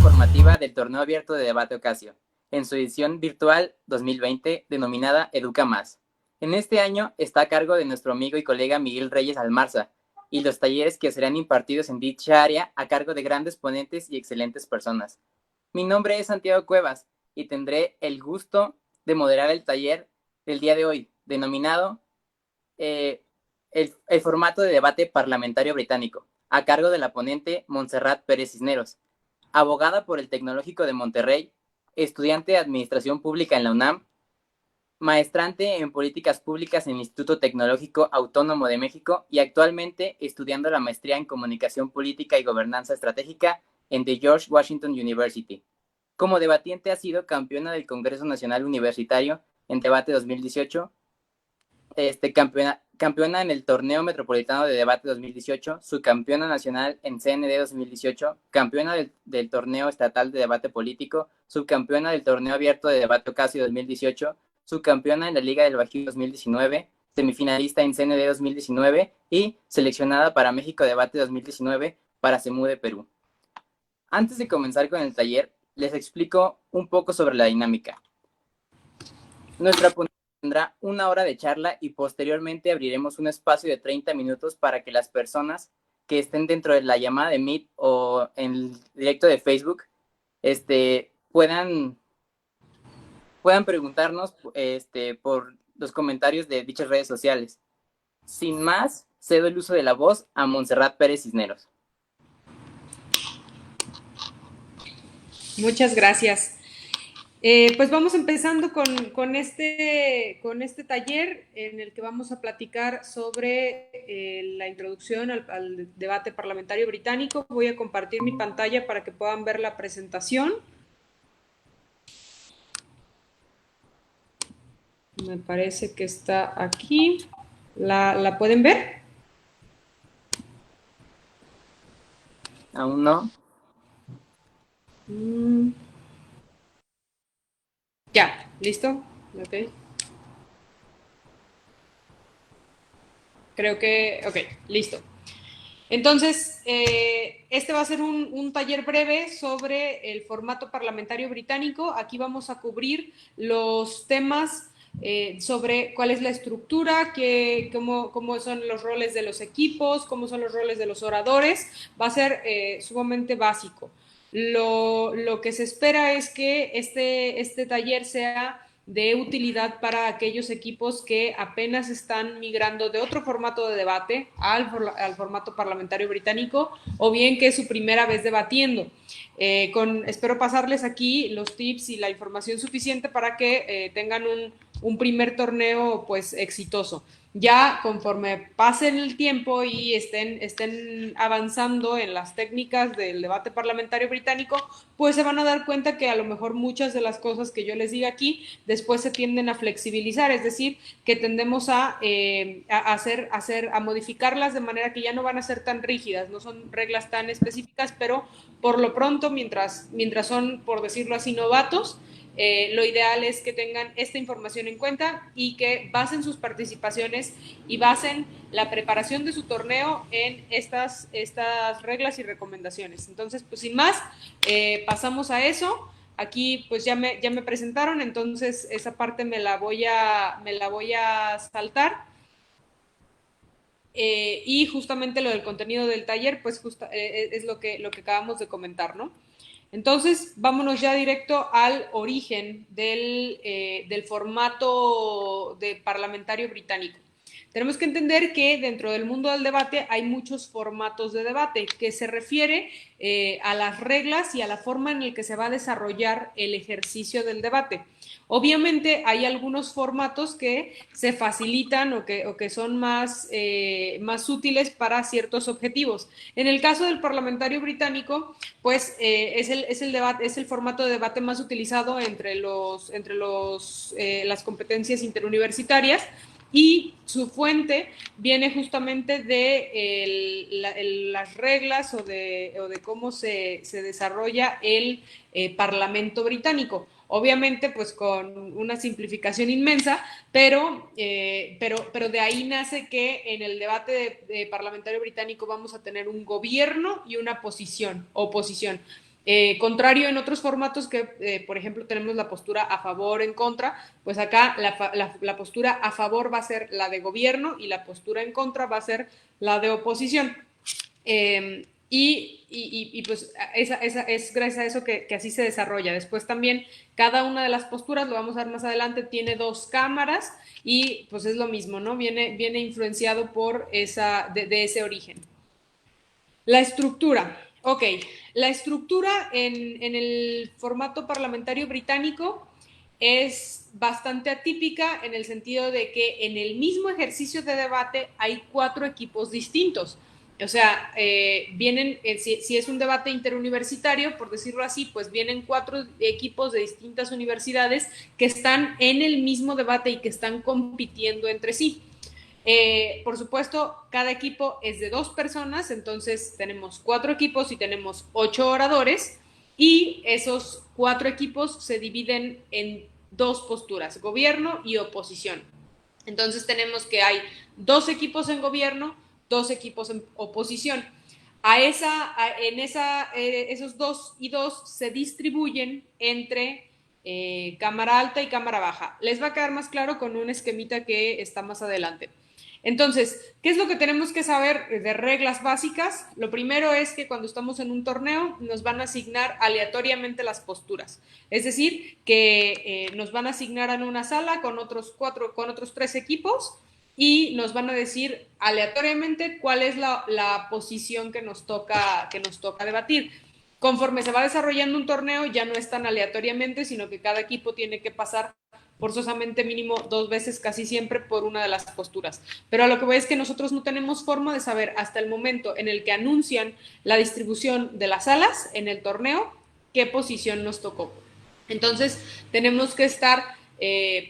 informativa del Torneo Abierto de Debate Ocasio, en su edición virtual 2020 denominada Educa Más. En este año está a cargo de nuestro amigo y colega Miguel Reyes Almarza, y los talleres que serán impartidos en dicha área a cargo de grandes ponentes y excelentes personas. Mi nombre es Santiago Cuevas y tendré el gusto de moderar el taller del día de hoy, denominado el formato de debate parlamentario británico, a cargo de la ponente Montserrat Pérez Cisneros, abogada por el Tecnológico de Monterrey, estudiante de Administración Pública en la UNAM, maestrante en Políticas Públicas en el Instituto Tecnológico Autónomo de México y actualmente estudiando la maestría en Comunicación Política y Gobernanza Estratégica en The George Washington University. Como debatiente ha sido campeona del Congreso Nacional Universitario en Debate 2018, campeona en el Torneo Metropolitano de Debate 2018, subcampeona nacional en CND 2018, campeona del Torneo Estatal de Debate Político, subcampeona del Torneo Abierto de Debate Ocasio 2018, subcampeona en la Liga del Bajío 2019, semifinalista en CND 2019 y seleccionada para México Debate 2019 para CEMU de Perú. Antes de comenzar con el taller, les explico un poco sobre la dinámica. Nuestra ponente tendrá 1 hora de charla y posteriormente abriremos un espacio de 30 minutos para que las personas que estén dentro de la llamada de Meet o en el directo de Facebook puedan preguntarnos por los comentarios de dichas redes sociales. Sin más, cedo el uso de la voz a Montserrat Pérez Cisneros. Muchas gracias. Pues vamos empezando con este taller en el que vamos a platicar sobre la introducción al debate parlamentario británico. Voy a compartir mi pantalla para que puedan ver la presentación. Me parece que está aquí. ¿La pueden ver? ¿Aún no? Ya, ¿listo? Ok. Creo que, ok, listo. Entonces, este va a ser un taller breve sobre el formato parlamentario británico. Aquí vamos a cubrir los temas sobre cuál es la estructura, cómo son los roles de los equipos, cómo son los roles de los oradores. Va a ser sumamente básico. Lo que se espera es que este taller sea de utilidad para aquellos equipos que apenas están migrando de otro formato de debate al formato parlamentario británico, o bien que es su primera vez debatiendo. Espero pasarles aquí los tips y la información suficiente para que tengan un primer torneo pues exitoso. Ya conforme pase el tiempo y estén avanzando en las técnicas del debate parlamentario británico, pues se van a dar cuenta que a lo mejor muchas de las cosas que yo les diga aquí después se tienden a flexibilizar, es decir, que tendemos a modificarlas de manera que ya no van a ser tan rígidas, no son reglas tan específicas, pero por lo pronto, mientras son, por decirlo así, novatos, lo ideal es que tengan esta información en cuenta y que basen sus participaciones y basen la preparación de su torneo en estas reglas y recomendaciones. Entonces, pues sin más, pasamos a eso. Aquí pues ya me presentaron, entonces esa parte me la voy a saltar. Y justamente lo del contenido del taller, pues es lo que acabamos de comentar, ¿no? Entonces, vámonos ya directo al origen del formato de parlamentario británico. Tenemos que entender que dentro del mundo del debate hay muchos formatos de debate, que se refiere a las reglas y a la forma en la que se va a desarrollar el ejercicio del debate. Obviamente hay algunos formatos que se facilitan o que son más útiles para ciertos objetivos. En el caso del parlamentario británico, pues es el formato de debate más utilizado entre las competencias interuniversitarias, y su fuente viene justamente de las reglas o de cómo se desarrolla el Parlamento británico. Obviamente, pues con una simplificación inmensa, pero de ahí nace que en el debate parlamentario británico vamos a tener un gobierno y una oposición. Contrario en otros formatos que, por ejemplo, tenemos la postura a favor, en contra, pues acá la postura a favor va a ser la de gobierno y la postura en contra va a ser la de oposición. Pues esa es gracias a eso que así se desarrolla. Después también cada una de las posturas, lo vamos a ver más adelante, tiene 2 cámaras y pues es lo mismo, ¿no? Viene influenciado por de ese origen. La estructura. Ok, la estructura en el formato parlamentario británico es bastante atípica en el sentido de que en el mismo ejercicio de debate hay 4 equipos distintos. O sea, si es un debate interuniversitario, por decirlo así, pues vienen 4 equipos de distintas universidades que están en el mismo debate y que están compitiendo entre sí. Por supuesto, cada equipo es de 2 personas, entonces tenemos 4 equipos y tenemos 8 oradores, y esos 4 equipos se dividen en 2 posturas, gobierno y oposición. Entonces tenemos que hay 2 equipos en gobierno, 2 equipos en oposición. Esos 2 y 2 se distribuyen entre cámara alta y cámara baja. Les va a quedar más claro con un esquemita que está más adelante. Entonces, ¿qué es lo que tenemos que saber de reglas básicas? Lo primero es que cuando estamos en un torneo nos van a asignar aleatoriamente las posturas. Es decir, que nos van a asignar en una sala con otros 3 equipos y nos van a decir aleatoriamente cuál es la posición que nos toca debatir. Conforme se va desarrollando un torneo, ya no es tan aleatoriamente, sino que cada equipo tiene que pasar forzosamente mínimo 2 veces casi siempre por una de las posturas. Pero a lo que voy es que nosotros no tenemos forma de saber hasta el momento en el que anuncian la distribución de las salas en el torneo qué posición nos tocó. Entonces tenemos que estar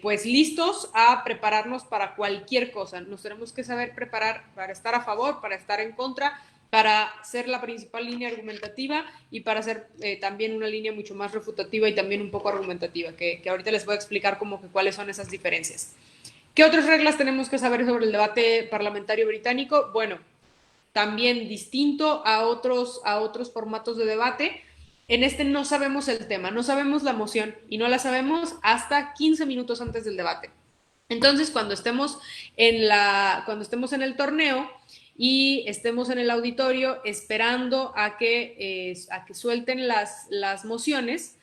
pues listos a prepararnos para cualquier cosa. Nos tenemos que saber preparar para estar a favor, para estar en contra, para ser la principal línea argumentativa y para ser también una línea mucho más refutativa y también un poco argumentativa, que ahorita les voy a explicar como que cuáles son esas diferencias. ¿Qué otras reglas tenemos que saber sobre el debate parlamentario británico? Bueno, también distinto a otros formatos de debate, en este no sabemos el tema, no sabemos la moción y no la sabemos hasta 15 minutos antes del debate. Entonces, cuando estemos en el torneo y estemos en el auditorio esperando a que suelten las mociones,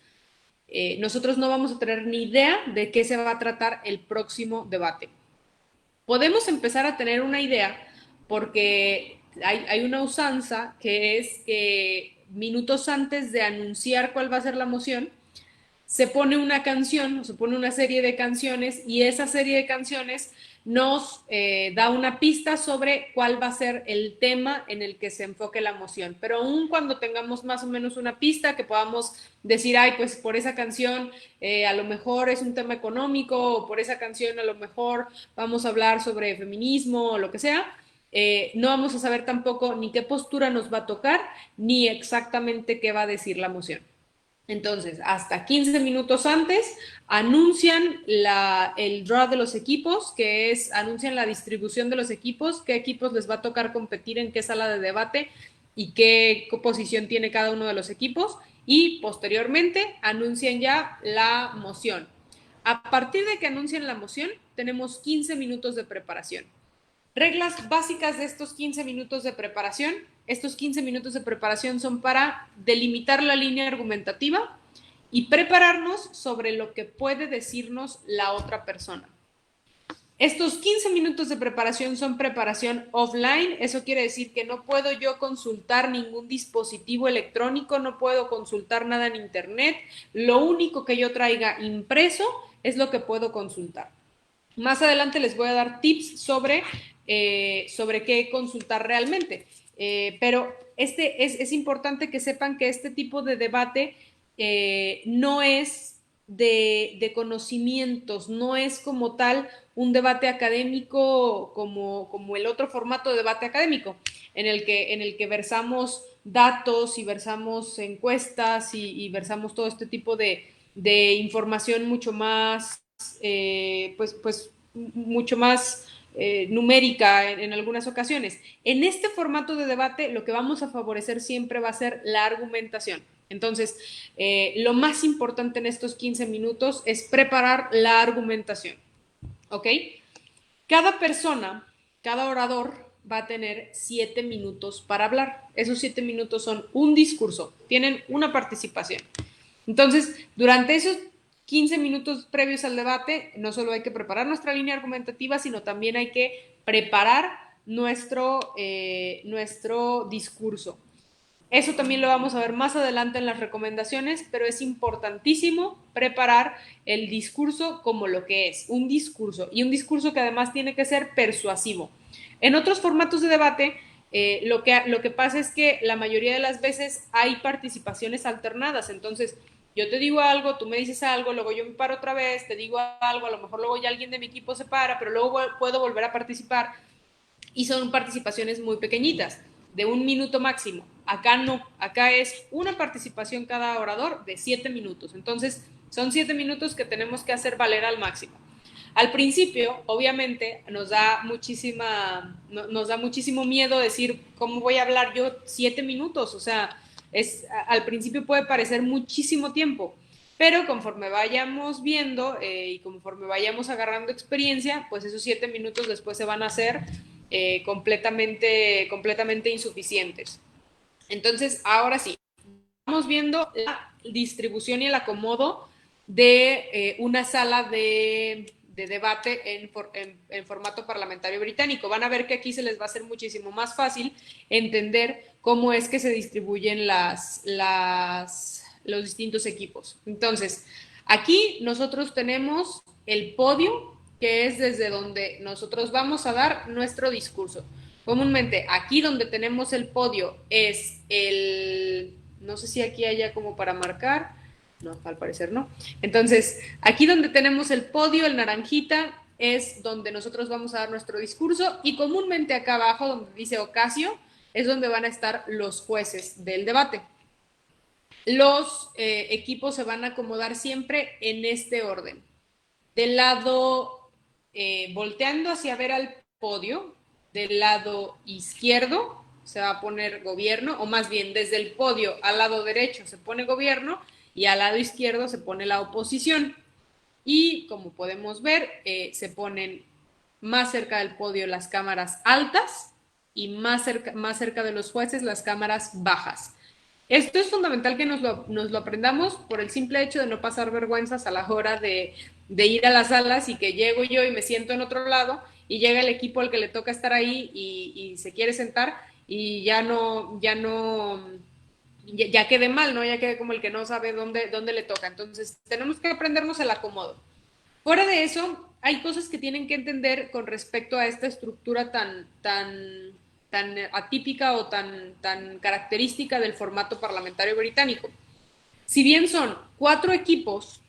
nosotros no vamos a tener ni idea de qué se va a tratar el próximo debate. Podemos empezar a tener una idea porque hay una usanza que es que minutos antes de anunciar cuál va a ser la moción, se pone una canción, se pone una serie de canciones y esa serie de canciones nos da una pista sobre cuál va a ser el tema en el que se enfoque la moción. Pero aún cuando tengamos más o menos una pista que podamos decir, ay, pues por esa canción a lo mejor es un tema económico o por esa canción a lo mejor vamos a hablar sobre feminismo o lo que sea, no vamos a saber tampoco ni qué postura nos va a tocar ni exactamente qué va a decir la moción. Entonces, hasta 15 minutos antes anuncian el draw de los equipos, que es anuncian la distribución de los equipos, qué equipos les va a tocar competir en qué sala de debate y qué posición tiene cada uno de los equipos, y posteriormente anuncian ya la moción. A partir de que anuncian la moción, tenemos 15 minutos de preparación. Reglas básicas de estos 15 minutos de preparación. Estos 15 minutos de preparación son para delimitar la línea argumentativa y prepararnos sobre lo que puede decirnos la otra persona. Estos 15 minutos de preparación son preparación offline. Eso quiere decir que no puedo yo consultar ningún dispositivo electrónico, no puedo consultar nada en internet. Lo único que yo traiga impreso es lo que puedo consultar. Más adelante les voy a dar tips sobre qué consultar realmente. Pero es importante que sepan que este tipo de debate no es de conocimientos, no es como tal un debate académico como el otro formato de debate académico, en el que versamos datos y versamos encuestas y versamos todo este tipo de información mucho más, mucho más numérica en algunas ocasiones. En este formato de debate lo que vamos a favorecer siempre va a ser la argumentación. Entonces, lo más importante en estos 15 minutos es preparar la argumentación, ¿ok? Cada persona, cada orador va a tener 7 minutos para hablar. Esos 7 minutos son un discurso, tienen una participación. Entonces, durante esos 15 minutos previos al debate, no solo hay que preparar nuestra línea argumentativa, sino también hay que preparar nuestro discurso. Eso también lo vamos a ver más adelante en las recomendaciones, pero es importantísimo preparar el discurso como lo que es, un discurso, y un discurso que además tiene que ser persuasivo. En otros formatos de debate, lo que pasa es que la mayoría de las veces hay participaciones alternadas, entonces yo te digo algo, tú me dices algo, luego yo me paro otra vez, te digo algo, a lo mejor luego ya alguien de mi equipo se para, pero luego puedo volver a participar, y son participaciones muy pequeñitas, de 1 minuto máximo. Acá no, acá es una participación cada orador de 7 minutos. Entonces, son 7 minutos que tenemos que hacer valer al máximo. Al principio, obviamente, nos da muchísimo miedo decir, ¿cómo voy a hablar yo 7 minutos? O sea, al principio puede parecer muchísimo tiempo, pero conforme vayamos viendo y conforme vayamos agarrando experiencia, pues esos 7 minutos después se van a hacer completamente insuficientes. Entonces, ahora sí, vamos viendo la distribución y el acomodo de una sala de debate en formato parlamentario británico. Van a ver que aquí se les va a hacer muchísimo más fácil entender cómo es que se distribuyen los distintos equipos. Entonces, aquí nosotros tenemos el podio, que es desde donde nosotros vamos a dar nuestro discurso. Comúnmente, aquí donde tenemos el podio es no sé si aquí haya como para marcar, no, al parecer no. Entonces, aquí donde tenemos el podio, el naranjita, es donde nosotros vamos a dar nuestro discurso, y comúnmente acá abajo, donde dice Ocasio, es donde van a estar los jueces del debate. Los equipos se van a acomodar siempre en este orden. Del lado, volteando hacia ver al podio, del lado izquierdo se va a poner gobierno, o más bien desde el podio al lado derecho se pone gobierno y al lado izquierdo se pone la oposición. Y como podemos ver, se ponen más cerca del podio las cámaras altas y más cerca de los jueces las cámaras bajas. Esto es fundamental que nos lo aprendamos por el simple hecho de no pasar vergüenzas a la hora de ir a las salas, y que llego yo y me siento en otro lado y llega el equipo al que le toca estar ahí y se quiere sentar y ya quede mal, ¿no? Ya quede como el que no sabe dónde le toca. Entonces, tenemos que aprendernos el acomodo. Fuera de eso, hay cosas que tienen que entender con respecto a esta estructura tan atípica o tan característica del formato parlamentario británico. Si bien son 4 equipos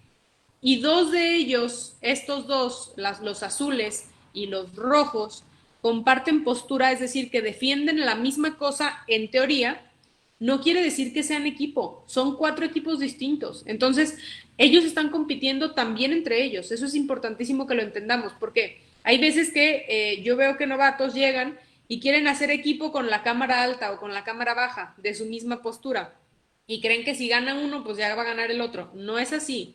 y 2 de ellos, estos dos, los azules y los rojos, comparten postura, es decir, que defienden la misma cosa en teoría, no quiere decir que sean equipo, son 4 equipos distintos. Entonces, ellos están compitiendo también entre ellos. Eso es importantísimo que lo entendamos, porque hay veces que yo veo que novatos llegan y quieren hacer equipo con la cámara alta o con la cámara baja de su misma postura, y creen que si gana uno, pues ya va a ganar el otro. No es así.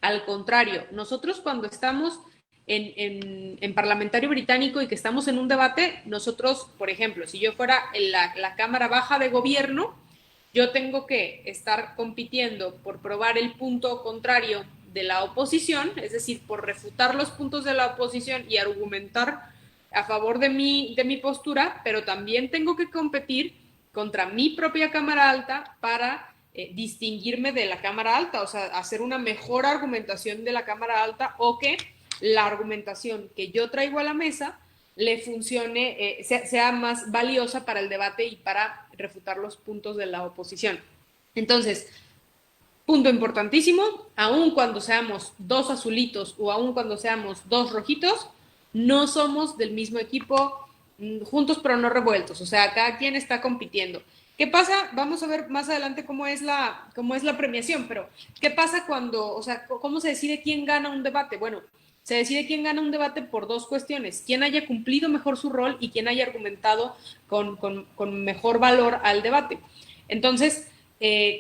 Al contrario, nosotros cuando estamos en parlamentario británico y que estamos en un debate, nosotros, por ejemplo, si yo fuera en la cámara baja de gobierno, yo tengo que estar compitiendo por probar el punto contrario de la oposición, es decir, por refutar los puntos de la oposición y argumentar a favor de mi postura, pero también tengo que competir contra mi propia cámara alta para distinguirme de la cámara alta, o sea, hacer una mejor argumentación de la cámara alta, o que la argumentación que yo traigo a la mesa le funcione, sea más valiosa para el debate y para refutar los puntos de la oposición. Entonces, punto importantísimo, aun cuando seamos 2 azulitos o aun cuando seamos 2 rojitos, no somos del mismo equipo, juntos pero no revueltos, o sea, cada quien está compitiendo. ¿Qué pasa? Vamos a ver más adelante cómo es la premiación, pero ¿qué pasa cuando, o sea, cómo se decide quién gana un debate? Bueno, se decide quién gana un debate por 2 cuestiones: quién haya cumplido mejor su rol y quién haya argumentado con mejor valor al debate. Entonces,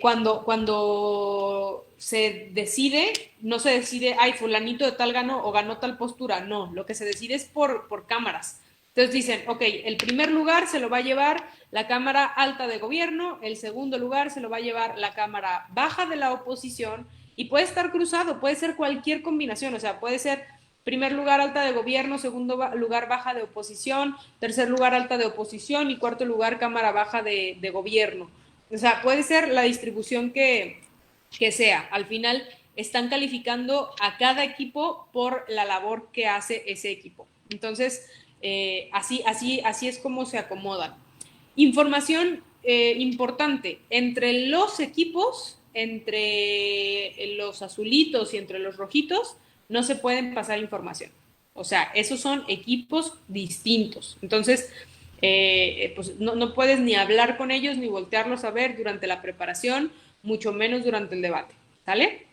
cuando se decide, no se decide, ay, fulanito de tal ganó o ganó tal postura, no, lo que se decide es por cámaras. Entonces dicen, ok, el primer lugar se lo va a llevar la Cámara Alta de Gobierno, el segundo lugar se lo va a llevar la Cámara Baja de la oposición, y puede estar cruzado, puede ser cualquier combinación, o sea, puede ser primer lugar Alta de Gobierno, segundo lugar Baja de oposición, tercer lugar Alta de oposición y cuarto lugar Cámara Baja de Gobierno. O sea, puede ser la distribución que sea. Al final están calificando a cada equipo por la labor que hace ese equipo. Entonces, así es como se acomodan. Información importante. Entre los equipos, entre los azulitos y entre los rojitos, no se pueden pasar información. O sea, esos son equipos distintos. Entonces, pues no puedes ni hablar con ellos ni voltearlos a ver durante la preparación, mucho menos durante el debate. ¿Sale?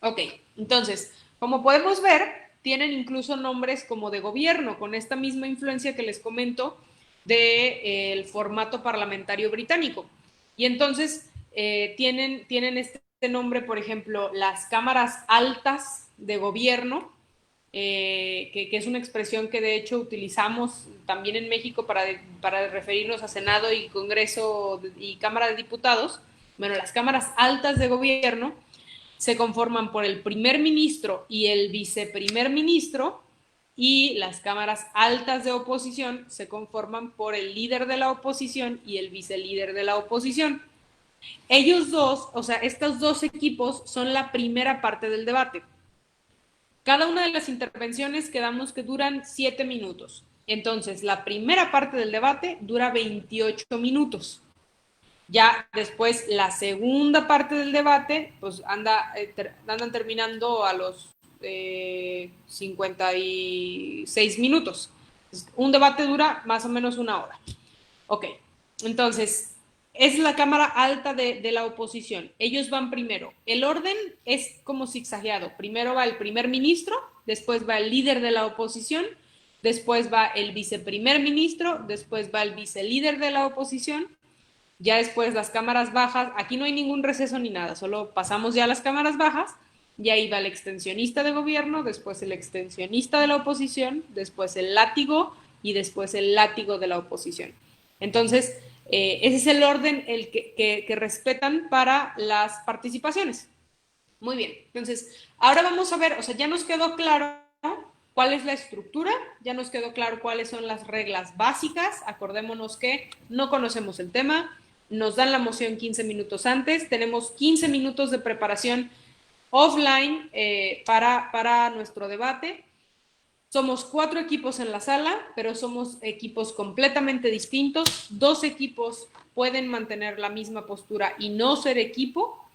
Ok, entonces, como podemos ver, tienen incluso nombres como de gobierno, con esta misma influencia que les comento del formato parlamentario británico. Y entonces tienen este nombre, por ejemplo, las cámaras altas de gobierno, que es una expresión que de hecho utilizamos también en México para referirnos a Senado y Congreso y Cámara de Diputados. Bueno, las cámaras altas de gobierno se conforman por el primer ministro y el viceprimer ministro, y las cámaras altas de oposición se conforman por el líder de la oposición y el vicelíder de la oposición. Ellos dos, o sea, estos dos equipos son la primera parte del debate. Cada una de las intervenciones quedamos que duran 7 minutos. Entonces, la primera parte del debate dura 28 minutos. Ya después, la segunda parte del debate, pues andan terminando a los 56 minutos. Un debate dura más o menos una hora. Ok, entonces, es la Cámara Alta de la oposición. Ellos van primero. El orden es como zigzagueado. Primero va el primer ministro, después va el líder de la oposición, después va el viceprimer ministro, después va el vicelíder de la oposición. Ya después las cámaras bajas, aquí no hay ningún receso ni nada, solo pasamos ya a las cámaras bajas, y ahí va el extensionista de gobierno, después el extensionista de la oposición, después el látigo y después el látigo de la oposición. Entonces, ese es el orden que respetan para las participaciones. Muy bien, entonces, ahora vamos a ver, o sea, ya nos quedó claro cuál es la estructura, ya nos quedó claro cuáles son las reglas básicas. Acordémonos que no conocemos el tema, nos dan la moción 15 minutos antes, tenemos 15 minutos de preparación offline para nuestro debate. Somos 4 equipos en la sala, pero somos equipos completamente distintos. 2 equipos pueden mantener la misma postura y no ser equipo.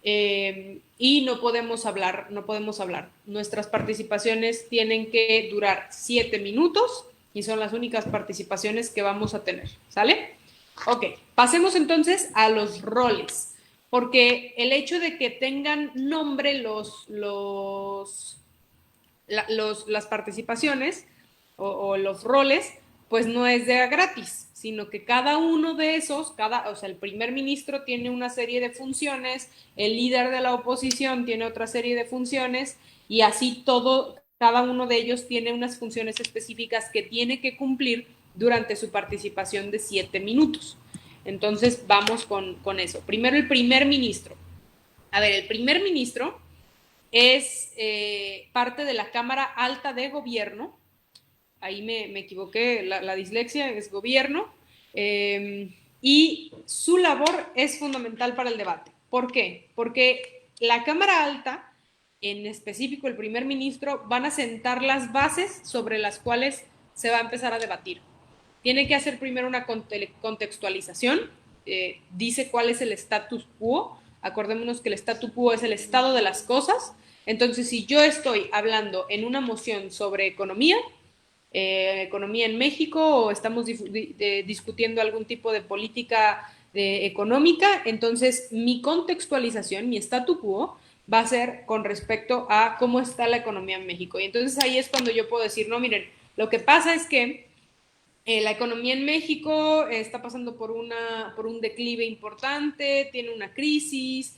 Y no podemos hablar. Nuestras participaciones tienen que durar 7 minutos y son las únicas participaciones que vamos a tener. ¿Sale? Ok, pasemos entonces a los roles, porque el hecho de que tengan nombre las participaciones o los roles, pues no es de gratis, sino que cada uno de esos, o sea, el primer ministro tiene una serie de funciones, el líder de la oposición tiene otra serie de funciones, y así cada uno de ellos tiene unas funciones específicas que tiene que cumplir durante su participación de 7 minutos. Entonces, vamos con eso. Primero, el primer ministro. A ver, el primer ministro es parte de la Cámara Alta de Gobierno. Ahí me equivoqué, la dislexia es gobierno. Y su labor es fundamental para el debate. ¿Por qué? Porque la Cámara Alta, en específico el primer ministro, van a sentar las bases sobre las cuales se va a empezar a debatir. Tiene que hacer primero una contextualización, dice cuál es el status quo. Acordémonos que el status quo es el estado de las cosas. Entonces, si yo estoy hablando en una moción sobre economía en México, o estamos discutiendo algún tipo de política económica, entonces mi contextualización, mi statu quo, va a ser con respecto a cómo está la economía en México. Y entonces ahí es cuando yo puedo decir, no, miren, lo que pasa es que La economía en México está pasando por un declive importante, tiene una crisis,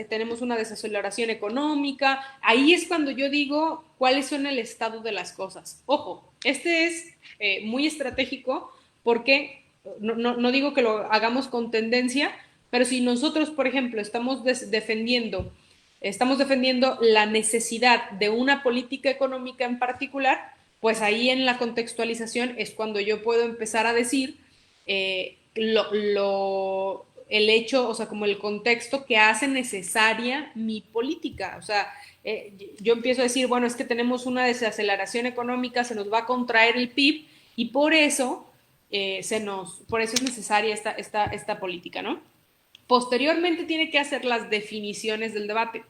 tenemos una desaceleración económica. Ahí es cuando yo digo cuáles son el estado de las cosas. Ojo, este es muy estratégico porque no digo que lo hagamos con tendencia, pero si nosotros, por ejemplo, estamos defendiendo la necesidad de una política económica en particular, pues ahí en la contextualización es cuando yo puedo empezar a decir el hecho, o sea, como el contexto que hace necesaria mi política. O sea, yo empiezo a decir, bueno, es que tenemos una desaceleración económica, se nos va a contraer el PIB y por eso, por eso es necesaria esta política, ¿no? Posteriormente tiene que hacer las definiciones del debate.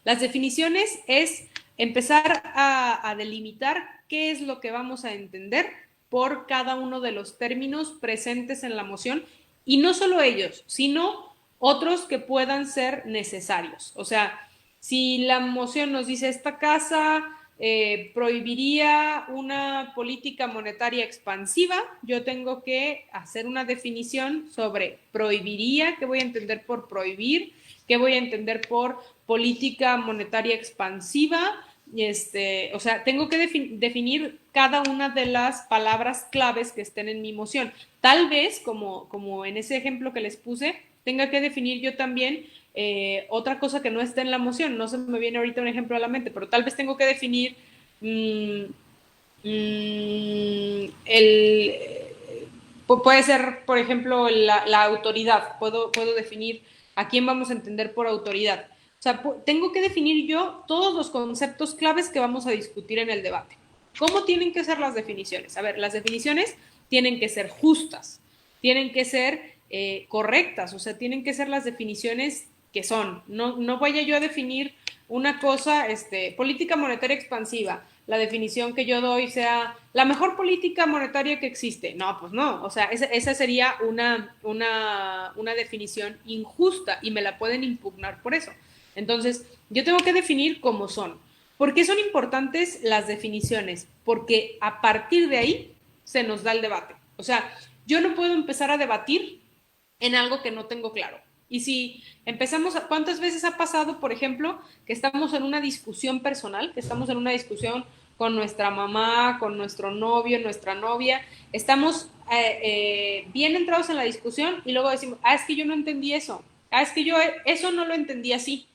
Las definiciones es empezar a delimitar qué es lo que vamos a entender por cada uno de los términos presentes en la moción y no solo ellos, sino otros que puedan ser necesarios. O sea, si la moción nos dice esta casa prohibiría una política monetaria expansiva, yo tengo que hacer una definición sobre prohibiría, qué voy a entender por prohibir, qué voy a entender por política monetaria expansiva, o sea, tengo que definir cada una de las palabras claves que estén en mi moción. Tal vez, como en ese ejemplo que les puse, tenga que definir yo también otra cosa que no esté en la moción. No se me viene ahorita un ejemplo a la mente, pero tal vez tengo que definir puede ser, por ejemplo, la autoridad. Puedo definir a quién vamos a entender por autoridad. O sea, tengo que definir yo todos los conceptos claves que vamos a discutir en el debate. ¿Cómo tienen que ser las definiciones? A ver, las definiciones tienen que ser justas, tienen que ser correctas, o sea, tienen que ser las definiciones que son. No vaya yo a definir una cosa, política monetaria expansiva, la definición que yo doy sea la mejor política monetaria que existe. No, pues no, o sea, esa sería una definición injusta y me la pueden impugnar por eso. Entonces, yo tengo que definir cómo son. ¿Por qué son importantes las definiciones? Porque a partir de ahí se nos da el debate. O sea, yo no puedo empezar a debatir en algo que no tengo claro. Y si empezamos, ¿cuántas veces ha pasado, por ejemplo, que estamos en una discusión personal, que estamos en una discusión con nuestra mamá, con nuestro novio, nuestra novia, estamos bien entrados en la discusión y luego decimos, es que yo no entendí eso, es que yo eso no lo entendí así.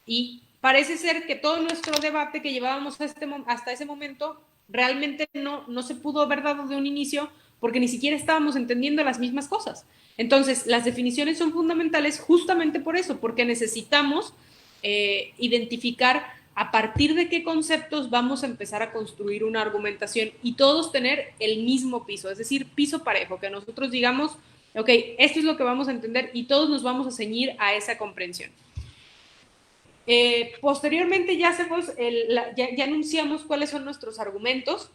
Y parece ser que todo nuestro debate que llevábamos hasta ese momento realmente no se pudo haber dado de un inicio porque ni siquiera estábamos entendiendo las mismas cosas. Entonces, las definiciones son fundamentales justamente por eso, porque necesitamos identificar a partir de qué conceptos vamos a empezar a construir una argumentación y todos tener el mismo piso, es decir, piso parejo, que nosotros digamos, ok, esto es lo que vamos a entender y todos nos vamos a ceñir a esa comprensión. Posteriormente ya anunciamos cuáles son nuestros argumentos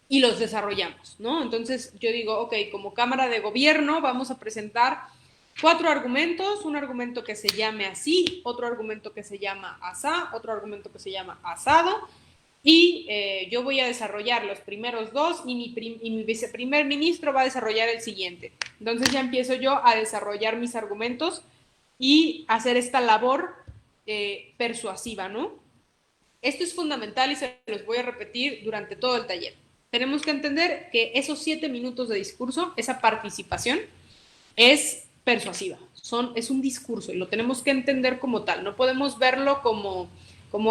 y los desarrollamos, ¿no? Entonces yo digo, ok, como Cámara de Gobierno vamos a presentar 4 argumentos, un argumento que se llame así, otro argumento que se llama asá, otro argumento que se llama asado, y yo voy a desarrollar los primeros 2 y mi viceprimer ministro va a desarrollar el siguiente. Entonces ya empiezo yo a desarrollar mis argumentos y hacer esta labor persuasiva, ¿no? Esto es fundamental y se los voy a repetir durante todo el taller. Tenemos que entender que esos 7 minutos de discurso, esa participación, es persuasiva, es un discurso y lo tenemos que entender como tal. No podemos verlo como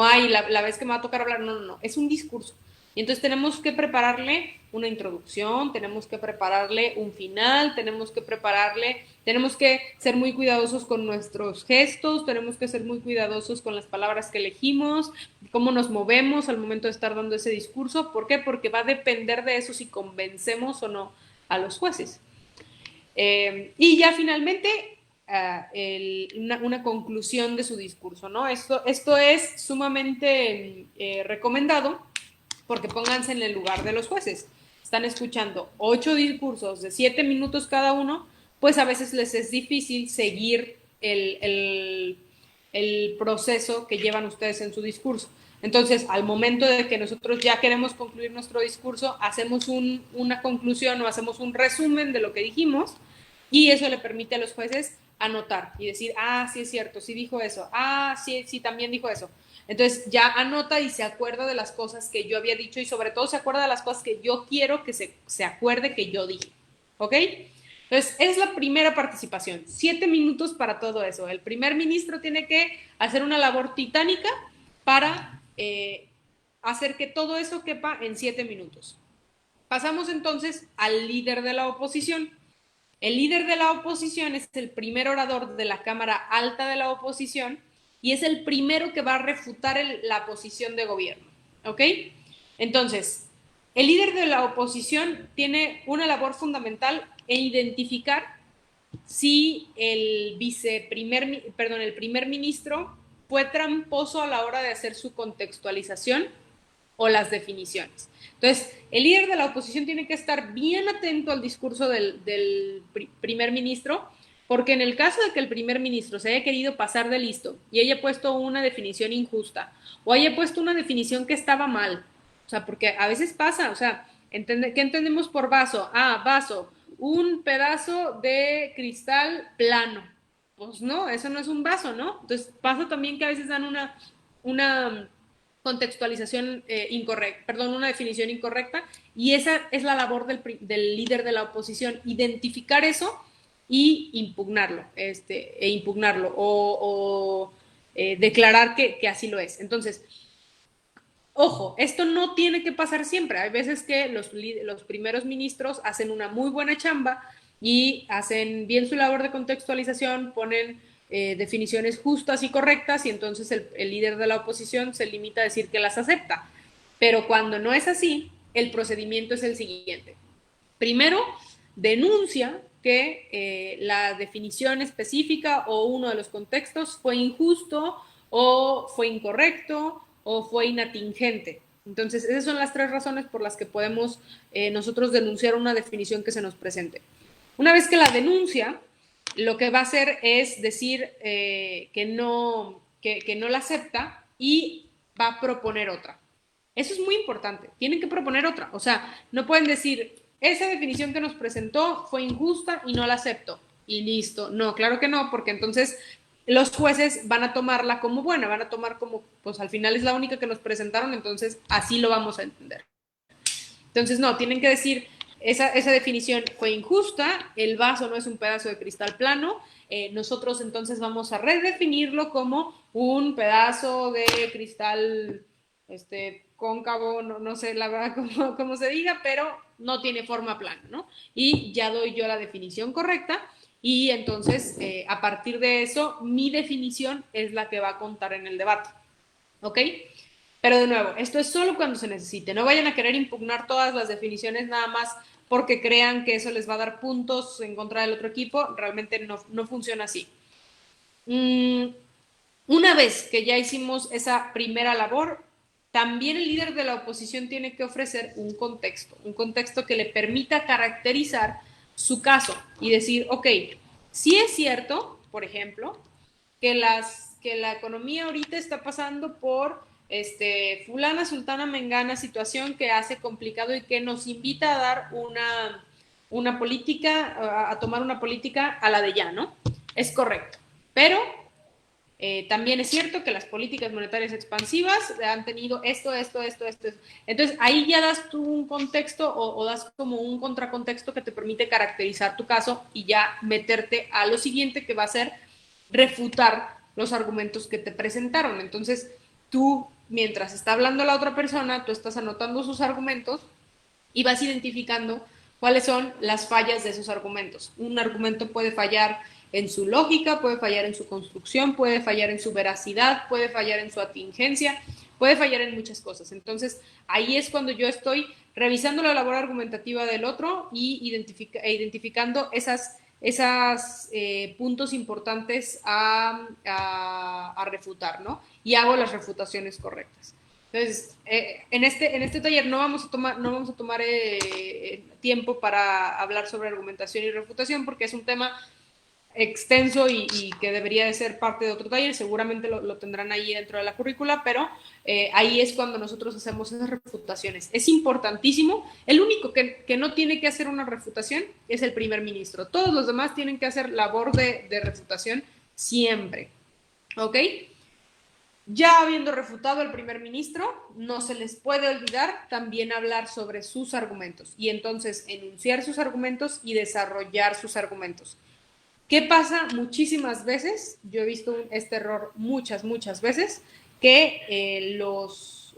ay, la vez que me va a tocar hablar, no, es un discurso. Y entonces tenemos que prepararle una introducción, tenemos que prepararle un final, tenemos que ser muy cuidadosos con nuestros gestos, tenemos que ser muy cuidadosos con las palabras que elegimos, cómo nos movemos al momento de estar dando ese discurso. ¿Por qué? Porque va a depender de eso si convencemos o no a los jueces. Y ya finalmente, una conclusión de su discurso, ¿no? Esto es sumamente recomendado porque pónganse en el lugar de los jueces. Están escuchando 8 discursos de 7 minutos cada uno, pues a veces les es difícil seguir el proceso que llevan ustedes en su discurso. Entonces, al momento de que nosotros ya queremos concluir nuestro discurso, hacemos una conclusión o hacemos un resumen de lo que dijimos y eso le permite a los jueces anotar y decir, ah, sí es cierto, sí dijo eso, ah, sí, sí, también dijo eso. Entonces ya anota y se acuerda de las cosas que yo había dicho y sobre todo se acuerda de las cosas que yo quiero que se acuerde que yo dije. ¿Ok? Entonces, es la primera participación. 7 minutos para todo eso. El primer ministro tiene que hacer una labor titánica para hacer que todo eso quepa en 7 minutos. Pasamos entonces al líder de la oposición. El líder de la oposición es el primer orador de la Cámara Alta de la oposición y es el primero que va a refutar la posición de gobierno. ¿Ok? Entonces, el líder de la oposición tiene una labor fundamental en identificar si el primer ministro fue tramposo a la hora de hacer su contextualización o las definiciones. Entonces, el líder de la oposición tiene que estar bien atento al discurso del primer ministro, porque en el caso de que el primer ministro se haya querido pasar de listo y haya puesto una definición injusta o haya puesto una definición que estaba mal, o sea, porque a veces pasa, o sea, ¿qué entendemos por vaso? Ah, vaso, un pedazo de cristal plano. Pues no, eso no es un vaso, ¿no? Entonces pasa también que a veces dan una contextualización incorrecta, perdón, una definición incorrecta, y esa es la labor del líder de la oposición, identificar eso y impugnarlo, o declarar que así lo es. Entonces, ojo, esto no tiene que pasar siempre. Hay veces que los primeros ministros hacen una muy buena chamba y hacen bien su labor de contextualización, ponen definiciones justas y correctas y entonces el líder de la oposición se limita a decir que las acepta. Pero cuando no es así, el procedimiento es el siguiente. Primero, denuncia que la definición específica o uno de los contextos fue injusto o fue incorrecto o fue inatingente. Entonces, esas son las 3 razones por las que podemos nosotros denunciar una definición que se nos presente. Una vez que la denuncia, lo que va a hacer es decir que no la acepta y va a proponer otra. Eso es muy importante. Tienen que proponer otra. O sea, no pueden decir, esa definición que nos presentó fue injusta y no la acepto. Y listo. No, claro que no, porque entonces los jueces van a tomarla como buena, van a tomar como, pues al final es la única que nos presentaron, entonces así lo vamos a entender. Entonces, no, tienen que decir, esa definición fue injusta, el vaso no es un pedazo de cristal plano, nosotros entonces vamos a redefinirlo como un pedazo de cristal cóncavo, no sé la verdad cómo se diga, pero no tiene forma plana, ¿no? Y ya doy yo la definición correcta y entonces a partir de eso mi definición es la que va a contar en el debate, ¿ok? Pero de nuevo, esto es solo cuando se necesite. No vayan a querer impugnar todas las definiciones nada más porque crean que eso les va a dar puntos en contra del otro equipo. Realmente no funciona así. Una vez que ya hicimos esa primera labor, también el líder de la oposición tiene que ofrecer un contexto que le permita caracterizar su caso y decir, ok, sí es cierto, por ejemplo, que la economía ahorita está pasando por fulana, sultana, mengana situación que hace complicado y que nos invita a dar una política, a tomar una política a la de ya, ¿no? Es correcto. Pero también es cierto que las políticas monetarias expansivas han tenido esto. Entonces, ahí ya das tú un contexto o das como un contracontexto que te permite caracterizar tu caso y ya meterte a lo siguiente que va a ser refutar los argumentos que te presentaron. Entonces, tú, mientras está hablando la otra persona, tú estás anotando sus argumentos y vas identificando cuáles son las fallas de esos argumentos. Un argumento puede fallar en su lógica, puede fallar en su construcción, puede fallar en su veracidad, puede fallar en su atingencia, puede fallar en muchas cosas. Entonces, ahí es cuando yo estoy revisando la labor argumentativa del otro y identificando esos puntos importantes a refutar, ¿no? Y hago las refutaciones correctas. Entonces, en este taller no vamos a tomar tiempo para hablar sobre argumentación y refutación porque es un tema extenso y que debería de ser parte de otro taller, seguramente lo tendrán ahí dentro de la currícula, pero ahí es cuando nosotros hacemos esas refutaciones. Es importantísimo, el único que no tiene que hacer una refutación es el primer ministro, todos los demás tienen que hacer labor de refutación siempre, ¿ok? Ya habiendo refutado al primer ministro, no se les puede olvidar también hablar sobre sus argumentos y entonces enunciar sus argumentos y desarrollar sus argumentos. ¿Qué pasa muchísimas veces? Yo he visto este error muchas veces, que los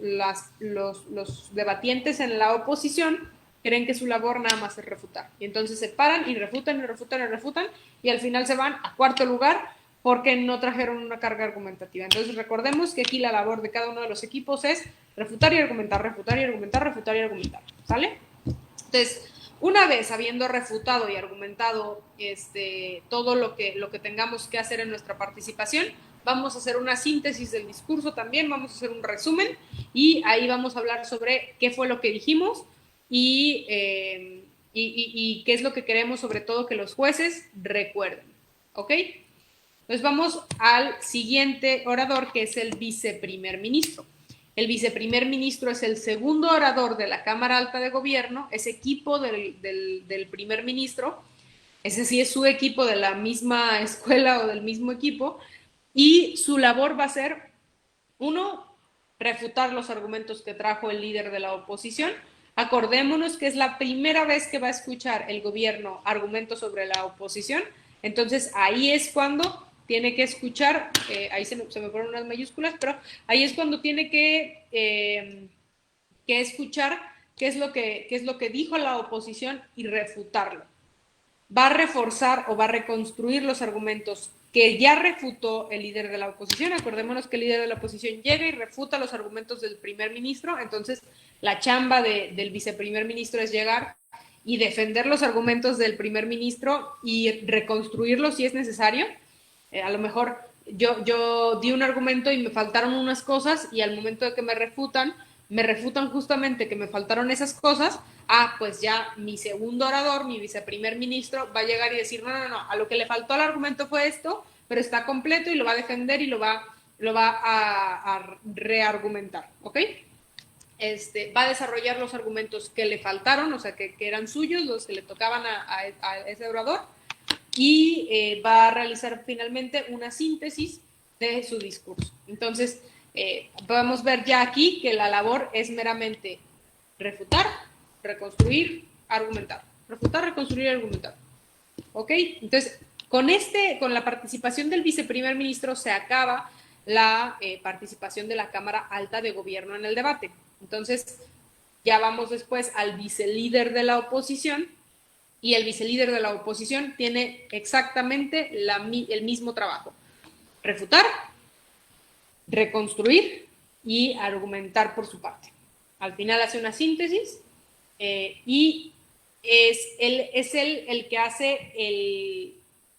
debatientes en la oposición creen que su labor nada más es refutar. Y entonces se paran y refutan y refutan y refutan y al final se van a cuarto lugar porque no trajeron una carga argumentativa. Entonces recordemos que aquí la labor de cada uno de los equipos es refutar y argumentar, refutar y argumentar, refutar y argumentar. ¿Sale? Entonces, una vez habiendo refutado y argumentado todo lo que tengamos que hacer en nuestra participación, vamos a hacer una síntesis del discurso también, vamos a hacer un resumen y ahí vamos a hablar sobre qué fue lo que dijimos y qué es lo que queremos sobre todo que los jueces recuerden. ¿Ok? Entonces vamos al siguiente orador, que es el viceprimer ministro. El viceprimer ministro es el segundo orador de la Cámara Alta de Gobierno, es equipo del primer ministro, ese sí es su equipo de la misma escuela o del mismo equipo, y su labor va a ser, uno, refutar los argumentos que trajo el líder de la oposición. Acordémonos que es la primera vez que va a escuchar el gobierno argumentos sobre la oposición, entonces ahí es cuando tiene que escuchar, ahí se me fueron unas mayúsculas, pero ahí es cuando tiene que escuchar qué es lo que dijo la oposición y refutarlo. Va a reforzar o va a reconstruir los argumentos que ya refutó el líder de la oposición. Acordémonos que el líder de la oposición llega y refuta los argumentos del primer ministro, entonces la chamba del viceprimer ministro es llegar y defender los argumentos del primer ministro y reconstruirlos si es necesario. A lo mejor yo di un argumento y me faltaron unas cosas y al momento de que me refutan justamente que me faltaron esas cosas, pues ya mi segundo orador, mi viceprimer ministro, va a llegar y decir, no, a lo que le faltó al argumento fue esto, pero está completo y lo va a defender y lo va a reargumentar, ¿ok? Va a desarrollar los argumentos que le faltaron, o sea, que eran suyos, los que le tocaban a ese orador, y va a realizar finalmente una síntesis de su discurso. Entonces, podemos ver ya aquí que la labor es meramente refutar, reconstruir, argumentar. Refutar, reconstruir, argumentar. ¿Ok? Entonces, con la participación del viceprimer ministro se acaba la participación de la Cámara Alta de Gobierno en el debate. Entonces, ya vamos después al vicelíder de la oposición, y el vicelíder de la oposición tiene exactamente el mismo trabajo. Refutar, reconstruir y argumentar por su parte. Al final hace una síntesis y es el que hace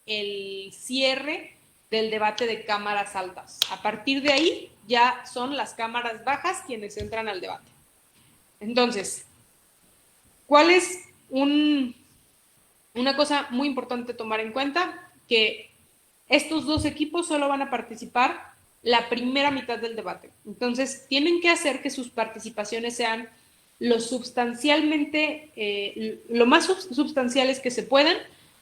el cierre del debate de cámaras altas. A partir de ahí ya son las cámaras bajas quienes entran al debate. Entonces, ¿cuál es una cosa muy importante tomar en cuenta? Que estos dos equipos solo van a participar la primera mitad del debate. Entonces, tienen que hacer que sus participaciones sean lo más substanciales que se puedan,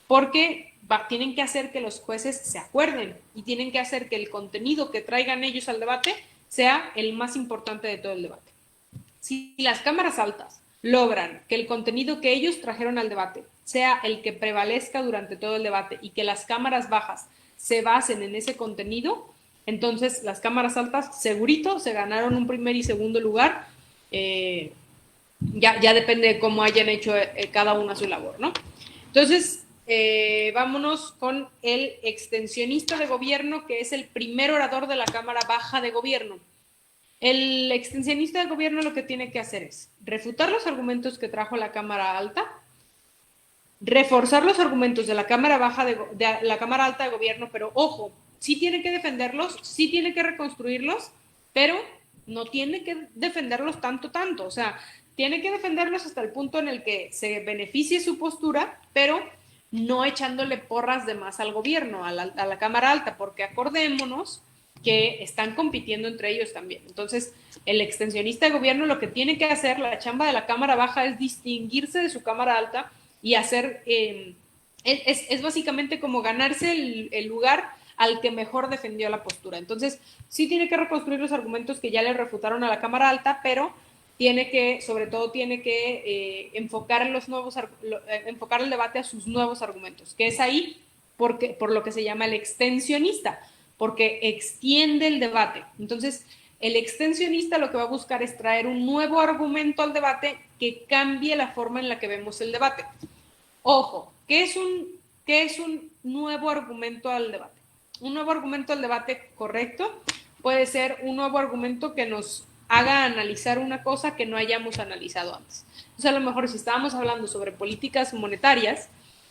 porque tienen que hacer que los jueces se acuerden y tienen que hacer que el contenido que traigan ellos al debate sea el más importante de todo el debate. Si las cámaras altas logran que el contenido que ellos trajeron al debate sea el que prevalezca durante todo el debate y que las cámaras bajas se basen en ese contenido, entonces las cámaras altas segurito se ganaron un primer y segundo lugar. Ya depende de cómo hayan hecho cada uno su labor, ¿no? Entonces, vámonos con el extensionista de gobierno, que es el primer orador de la Cámara Baja de Gobierno. El extensionista de gobierno lo que tiene que hacer es refutar los argumentos que trajo la Cámara Alta, reforzar los argumentos de la Cámara Baja de la Cámara Alta de Gobierno, pero ojo, sí tiene que defenderlos, sí tiene que reconstruirlos, pero no tiene que defenderlos tanto, o sea, tiene que defenderlos hasta el punto en el que se beneficie su postura, pero no echándole porras de más al gobierno, a la Cámara Alta, porque acordémonos que están compitiendo entre ellos también. Entonces, el extensionista de gobierno lo que tiene que hacer, la chamba de la Cámara Baja, es distinguirse de su Cámara Alta y hacer, es básicamente como ganarse el lugar al que mejor defendió la postura. Entonces, sí tiene que reconstruir los argumentos que ya le refutaron a la Cámara Alta, pero tiene que, sobre todo, tiene que enfocar el debate a sus nuevos argumentos, que es ahí por lo que se llama el extensionista, porque extiende el debate. Entonces, el extensionista lo que va a buscar es traer un nuevo argumento al debate que cambie la forma en la que vemos el debate. Ojo, ¿qué es un nuevo argumento al debate? Un nuevo argumento al debate correcto puede ser un nuevo argumento que nos haga analizar una cosa que no hayamos analizado antes. Entonces, a lo mejor si estábamos hablando sobre políticas monetarias,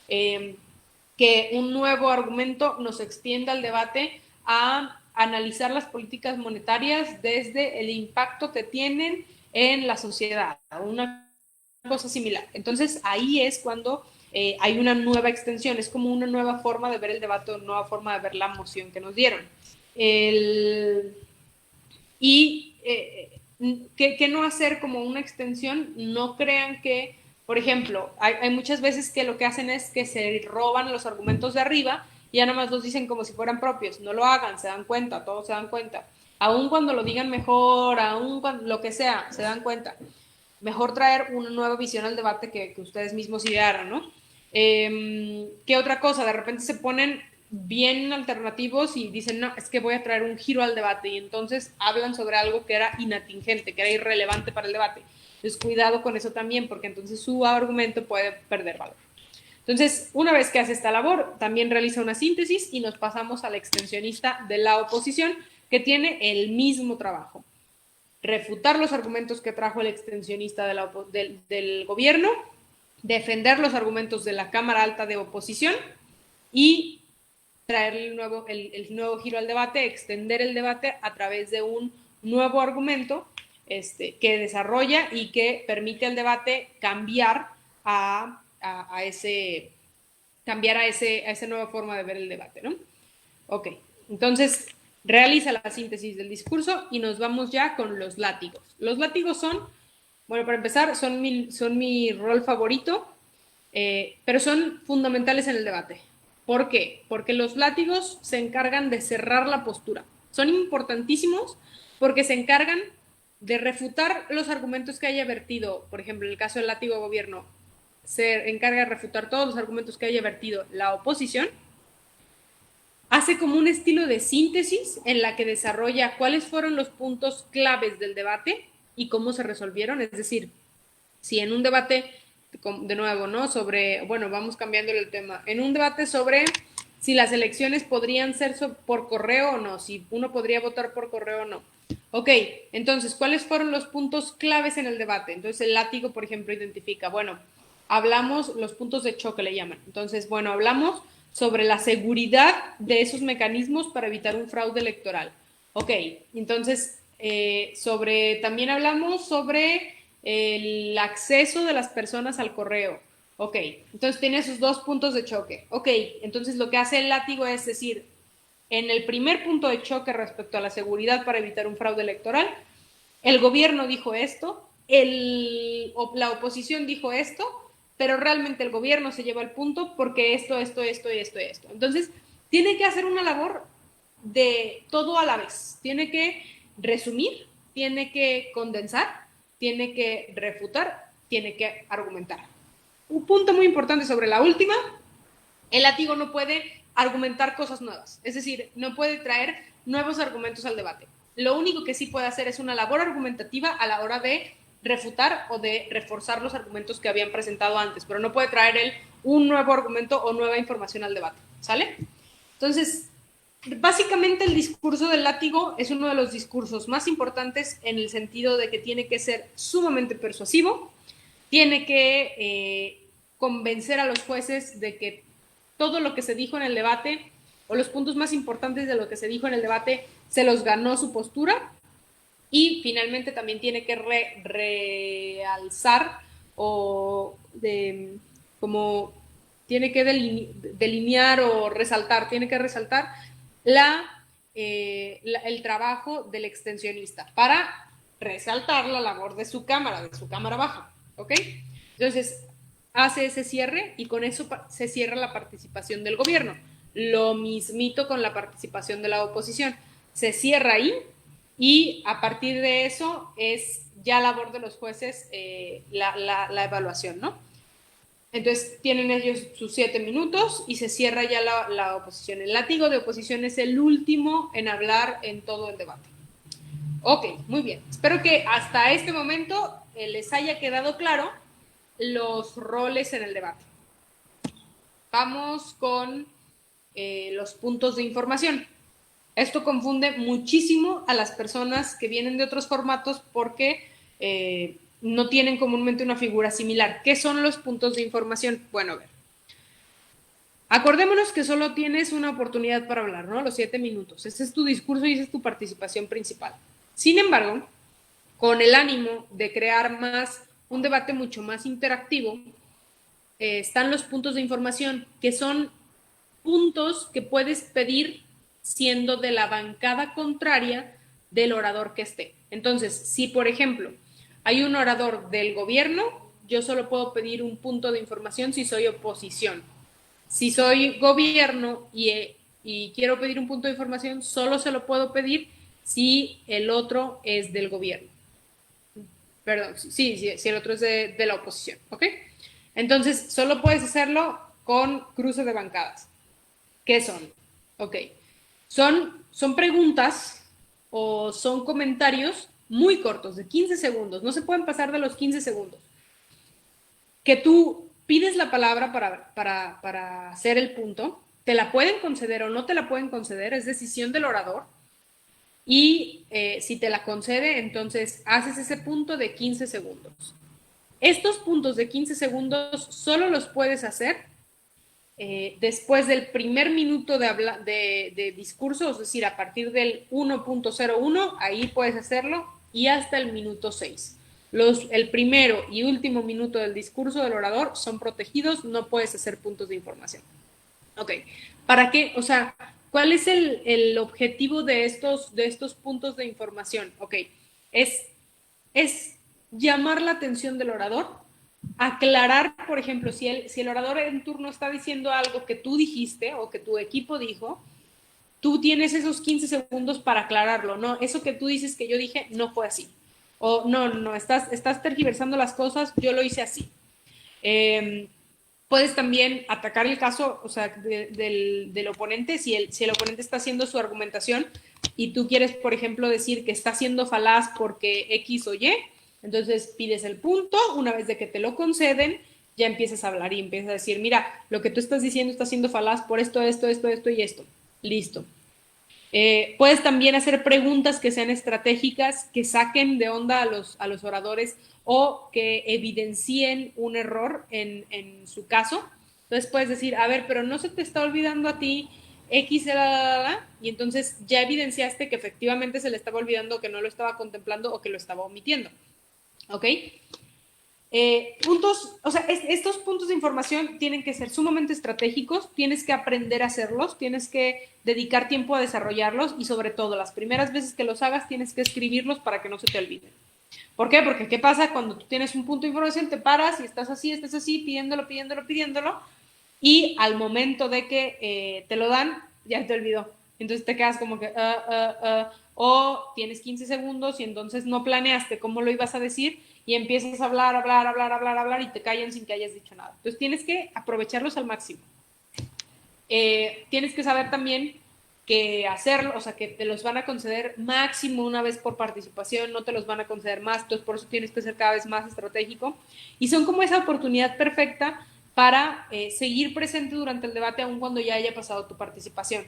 que un nuevo argumento nos extienda el debate a analizar las políticas monetarias desde el impacto que tienen en la sociedad, una cosa similar. Entonces, ahí es cuando hay una nueva extensión, es como una nueva forma de ver el debate, una nueva forma de ver la moción que nos dieron. ¿Qué no hacer como una extensión? No crean que, por ejemplo, hay muchas veces que lo que hacen es que se roban los argumentos de arriba y ya nomás los dicen como si fueran propios. No lo hagan, se dan cuenta, todos se dan cuenta. Aun cuando lo digan mejor, aun cuando lo que sea, se dan cuenta. Mejor traer una nueva visión al debate que ustedes mismos idearon, ¿no? ¿Qué otra cosa? De repente se ponen bien alternativos y dicen, no, es que voy a traer un giro al debate, y entonces hablan sobre algo que era inatingente, que era irrelevante para el debate. Entonces, cuidado con eso también, porque entonces su argumento puede perder valor. Entonces, una vez que hace esta labor, también realiza una síntesis y nos pasamos al extensionista de la oposición, que tiene el mismo trabajo. Refutar los argumentos que trajo el extensionista del gobierno, defender los argumentos de la Cámara Alta de oposición y traer el nuevo giro al debate, extender el debate a través de un nuevo argumento que desarrolla y que permite al debate cambiar a esa nueva forma de ver el debate, ¿no? Ok, entonces realiza la síntesis del discurso y nos vamos ya con los látigos. Los látigos son, bueno, para empezar, son mi rol favorito, pero son fundamentales en el debate. ¿Por qué? Porque los látigos se encargan de cerrar la postura. Son importantísimos porque se encargan de refutar los argumentos que haya vertido, por ejemplo, en el caso del látigo gobierno, se encarga de refutar todos los argumentos que haya vertido la oposición. Hace como un estilo de síntesis en la que desarrolla cuáles fueron los puntos claves del debate y cómo se resolvieron. Es decir, si en un debate, de nuevo, ¿no? Sobre, bueno, vamos cambiando el tema. En un debate sobre si las elecciones podrían ser por correo o no, si uno podría votar por correo o no. Ok, entonces, ¿cuáles fueron los puntos claves en el debate? Entonces, el látigo, por ejemplo, identifica, bueno, hablamos, los puntos de choque le llaman. Entonces, bueno, hablamos sobre la seguridad de esos mecanismos para evitar un fraude electoral. Ok, entonces, también hablamos sobre el acceso de las personas al correo. Ok, entonces tiene esos dos puntos de choque. Ok, entonces lo que hace el látigo es decir, en el primer punto de choque respecto a la seguridad para evitar un fraude electoral, el gobierno dijo esto, la oposición dijo esto, pero realmente el gobierno se lleva el punto porque esto. Entonces, tiene que hacer una labor de todo a la vez. Tiene que resumir, tiene que condensar, tiene que refutar, tiene que argumentar. Un punto muy importante sobre la última, el látigo no puede argumentar cosas nuevas, es decir, no puede traer nuevos argumentos al debate. Lo único que sí puede hacer es una labor argumentativa a la hora de refutar o de reforzar los argumentos que habían presentado antes, pero no puede traer él un nuevo argumento o nueva información al debate, ¿sale? Entonces, básicamente el discurso del látigo es uno de los discursos más importantes en el sentido de que tiene que ser sumamente persuasivo, tiene que convencer a los jueces de que todo lo que se dijo en el debate o los puntos más importantes de lo que se dijo en el debate se los ganó su postura, y finalmente también tiene que realzar o como tiene que delinear o resaltar, tiene que resaltar el trabajo del extensionista para resaltar la labor de su cámara baja, ¿ok? Entonces, hace ese cierre y con eso se cierra la participación del gobierno. Lo mismito con la participación de la oposición. Se cierra ahí y a partir de eso es ya labor de los jueces la evaluación, ¿no? Entonces tienen ellos sus 7 minutos y se cierra ya la oposición. El látigo de oposición es el último en hablar en todo el debate. Ok, muy bien. Espero que hasta este momento les haya quedado claro los roles en el debate. Vamos con los puntos de información. Esto confunde muchísimo a las personas que vienen de otros formatos porque no tienen comúnmente una figura similar. ¿Qué son los puntos de información? Bueno, a ver. Acordémonos que solo tienes una oportunidad para hablar, ¿no? Los 7 minutos. Ese es tu discurso y esa es tu participación principal. Sin embargo, con el ánimo de crear un debate mucho más interactivo, están los puntos de información, que son puntos que puedes pedir siendo de la bancada contraria del orador que esté. Entonces, si por ejemplo hay un orador del gobierno, yo solo puedo pedir un punto de información si soy oposición. Si soy gobierno y quiero pedir un punto de información, solo se lo puedo pedir si el otro es del gobierno. Perdón, si el otro es de la oposición, ¿ok? Entonces, solo puedes hacerlo con cruce de bancadas. ¿Qué son? Ok. Son preguntas o son comentarios muy cortos, de 15 segundos. No se pueden pasar de los 15 segundos. Que tú pides la palabra para hacer el punto, te la pueden conceder o no te la pueden conceder, es decisión del orador. Y si te la concede, entonces haces ese punto de 15 segundos. Estos puntos de 15 segundos solo los puedes hacer después del primer minuto de discurso, es decir, a partir del 1.01, ahí puedes hacerlo, y hasta el minuto 6. El primero y último minuto del discurso del orador son protegidos, no puedes hacer puntos de información. Ok, ¿para qué? O sea, ¿cuál es el objetivo de estos puntos de información? Ok, es llamar la atención del orador, aclarar, por ejemplo, si el orador en turno está diciendo algo que tú dijiste o que tu equipo dijo, tú tienes esos 15 segundos para aclararlo, ¿no? Eso que tú dices que yo dije no fue así. O no, estás tergiversando las cosas, yo lo hice así. Puedes también atacar el caso, o sea, del oponente, si el oponente está haciendo su argumentación y tú quieres, por ejemplo, decir que está siendo falaz porque X o Y, entonces pides el punto, una vez de que te lo conceden, ya empiezas a hablar y empiezas a decir, mira, lo que tú estás diciendo está siendo falaz por esto y esto. Listo. Puedes también hacer preguntas que sean estratégicas, que saquen de onda a los oradores o que evidencien un error en su caso. Entonces puedes decir, a ver, pero no se te está olvidando a ti X, y entonces ya evidenciaste que efectivamente se le estaba olvidando, que no lo estaba contemplando o que lo estaba omitiendo. ¿Ok? Estos puntos de información tienen que ser sumamente estratégicos, tienes que aprender a hacerlos, tienes que dedicar tiempo a desarrollarlos y sobre todo las primeras veces que los hagas tienes que escribirlos para que no se te olviden. ¿Por qué? Porque ¿qué pasa cuando tú tienes un punto de información? Te paras y estás así, pidiéndolo y al momento de que te lo dan, ya te olvidó. Entonces te quedas como que o tienes 15 segundos y entonces no planeaste cómo lo ibas a decir y empiezas a hablar y te callan sin que hayas dicho nada. Entonces tienes que aprovecharlos al máximo. Tienes que saber también que hacerlo, o sea, que te los van a conceder máximo una vez por participación, no te los van a conceder más, entonces por eso tienes que ser cada vez más estratégico. Y son como esa oportunidad perfecta para seguir presente durante el debate aun cuando ya haya pasado tu participación.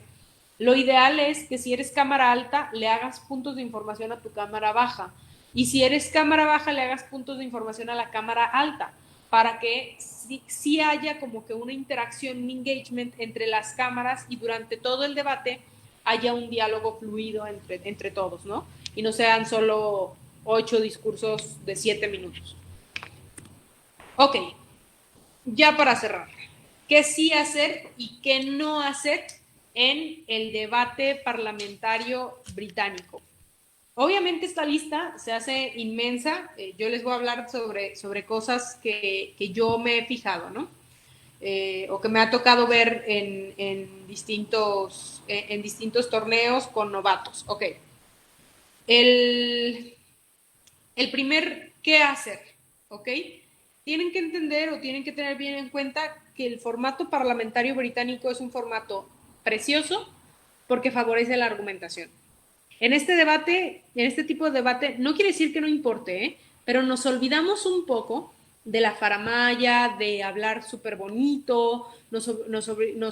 Lo ideal es que si eres cámara alta, le hagas puntos de información a tu cámara baja. Y si eres cámara baja, le hagas puntos de información a la cámara alta, para que sí haya como que una interacción, un engagement entre las cámaras y durante todo el debate haya un diálogo fluido entre todos, ¿no? Y no sean solo 8 discursos de 7 minutos. Ok, ya para cerrar. qué sí hacer y qué no hacer en el debate parlamentario británico. Obviamente esta lista se hace inmensa. Yo les voy a hablar sobre cosas que yo me he fijado, ¿no? O que me ha tocado ver en distintos torneos con novatos. Ok. El primer, ¿qué hacer? ¿Ok? Tienen que entender o tienen que tener bien en cuenta que el formato parlamentario británico es un formato precioso porque favorece la argumentación. En este debate, en este tipo de debate, no quiere decir que no importe, pero nos olvidamos un poco de la faramaya, de hablar súper bonito, nos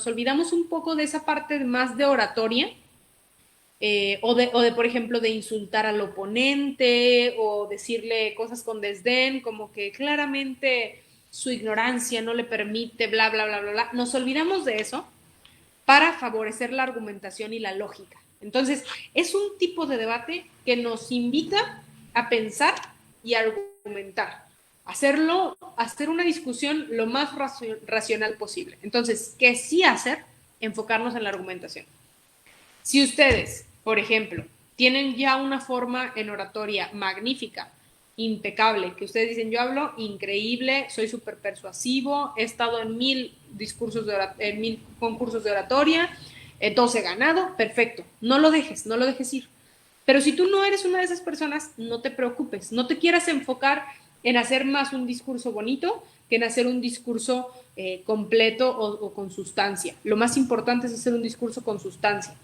olvidamos un poco de esa parte más de oratoria, o de, por ejemplo, de insultar al oponente o decirle cosas con desdén, como que claramente su ignorancia no le permite, bla, bla, bla, bla, bla. Nos olvidamos de eso para favorecer la argumentación y la lógica. Entonces, es un tipo de debate que nos invita a pensar y a argumentar. Hacer una discusión lo más racional posible. Entonces, ¿qué sí hacer? Enfocarnos en la argumentación. Si ustedes, por ejemplo, tienen ya una forma en oratoria magnífica, impecable, que ustedes dicen, yo hablo increíble, soy súper persuasivo, he estado en 1000 concursos de oratoria, 12 he ganado, perfecto, no lo dejes ir. Pero si tú no eres una de esas personas, no te preocupes, no te quieras enfocar en hacer más un discurso bonito que en hacer un discurso completo o con sustancia. Lo más importante es hacer un discurso con sustancia.